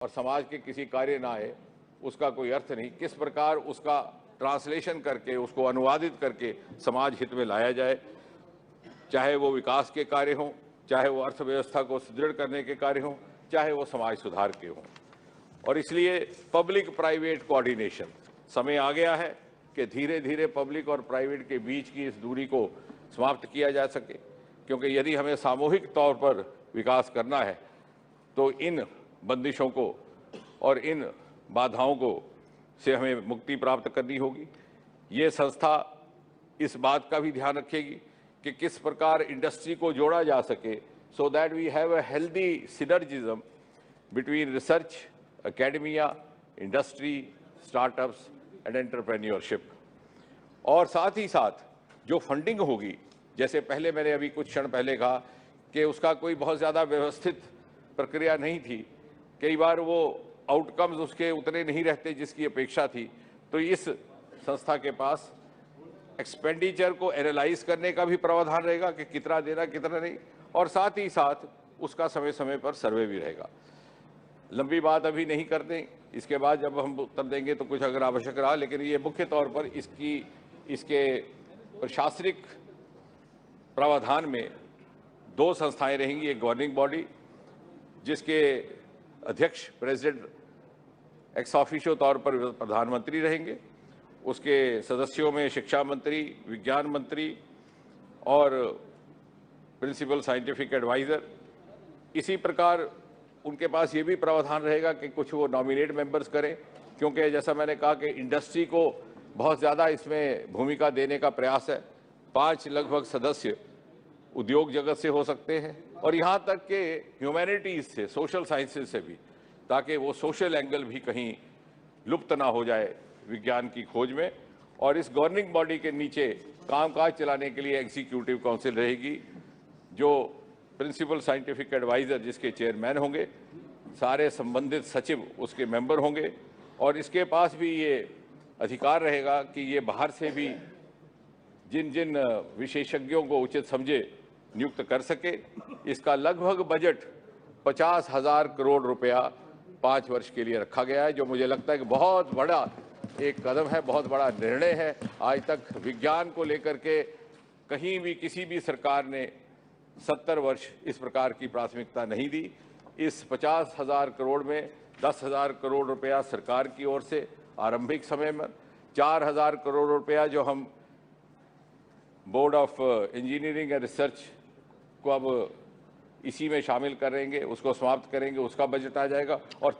और समाज के किसी कार्य ना आए उसका कोई अर्थ नहीं। किस प्रकार उसका ट्रांसलेशन करके, उसको अनुवादित करके समाज हित में लाया जाए, चाहे वो विकास के कार्य हों, चाहे वो अर्थव्यवस्था को सुदृढ़ करने के कार्य हों, चाहे वो समाज सुधार के हों। और इसलिए पब्लिक प्राइवेट कोऑर्डिनेशन, समय आ गया है कि धीरे धीरे पब्लिक और प्राइवेट के बीच की इस दूरी को समाप्त किया जा सके, क्योंकि यदि हमें सामूहिक तौर पर विकास करना है तो इन बंदिशों को और इन बाधाओं को से हमें मुक्ति प्राप्त करनी होगी। ये संस्था इस बात का भी ध्यान रखेगी कि किस प्रकार इंडस्ट्री को जोड़ा जा सके, so that we have a healthy synergism between research, academia, industry, startups and entrepreneurship. और साथ ही साथ जो फंडिंग होगी, जैसे पहले मैंने अभी कुछ क्षण पहले कहा कि उसका कोई बहुत ज़्यादा व्यवस्थित प्रक्रिया नहीं थी, कई बार वो आउटकम्स उसके उतने नहीं रहते जिसकी अपेक्षा थी, तो इस संस्था के पास एक्सपेंडिचर को एनालाइज करने का भी प्रावधान रहेगा कि कितना देना कितना नहीं, और साथ ही साथ उसका समय समय पर सर्वे भी रहेगा। लंबी बात अभी नहीं करते, इसके बाद जब हम उत्तर देंगे तो कुछ अगर आवश्यक रहा, लेकिन ये मुख्य तौर पर इसके प्रशासनिक प्रावधान में दो संस्थाएं रहेंगी। एक गवर्निंग बॉडी जिसके अध्यक्ष प्रेसिडेंट एक्स ऑफिशियो तौर पर प्रधानमंत्री रहेंगे, उसके सदस्यों में शिक्षा मंत्री, विज्ञान मंत्री और प्रिंसिपल साइंटिफिक एडवाइज़र। इसी प्रकार उनके पास ये भी प्रावधान रहेगा कि कुछ वो नॉमिनेट मेंबर्स करें, क्योंकि जैसा मैंने कहा कि इंडस्ट्री को बहुत ज़्यादा इसमें भूमिका देने का प्रयास है। 5 लगभग सदस्य उद्योग जगत से हो सकते हैं और यहाँ तक कि ह्यूमैनिटीज़ से, सोशल साइंसेज से भी, ताकि वो सोशल एंगल भी कहीं लुप्त ना हो जाए विज्ञान की खोज में। और इस गवर्निंग बॉडी के नीचे कामकाज चलाने के लिए एग्जीक्यूटिव काउंसिल रहेगी, जो प्रिंसिपल साइंटिफिक एडवाइज़र जिसके चेयरमैन होंगे, सारे संबंधित सचिव उसके मेंबर होंगे, और इसके पास भी ये अधिकार रहेगा कि ये बाहर से भी जिन जिन विशेषज्ञों को उचित समझे नियुक्त कर सके। इसका लगभग बजट 50,000 करोड़ रुपया 5 वर्ष के लिए रखा गया है, जो मुझे लगता है कि बहुत बड़ा एक कदम है, बहुत बड़ा निर्णय है। आज तक विज्ञान को लेकर के कहीं भी किसी भी सरकार ने 70 वर्ष इस प्रकार की प्राथमिकता नहीं दी। इस 50,000 करोड़ में 10,000 करोड़ रुपया सरकार की ओर से आरंभिक समय में, 4,000 करोड़ रुपया जो हम board of engineering and research को अब इसी में शामिल करेंगे, उसको समाप्त करेंगे, उसका बजट आ जाएगा, और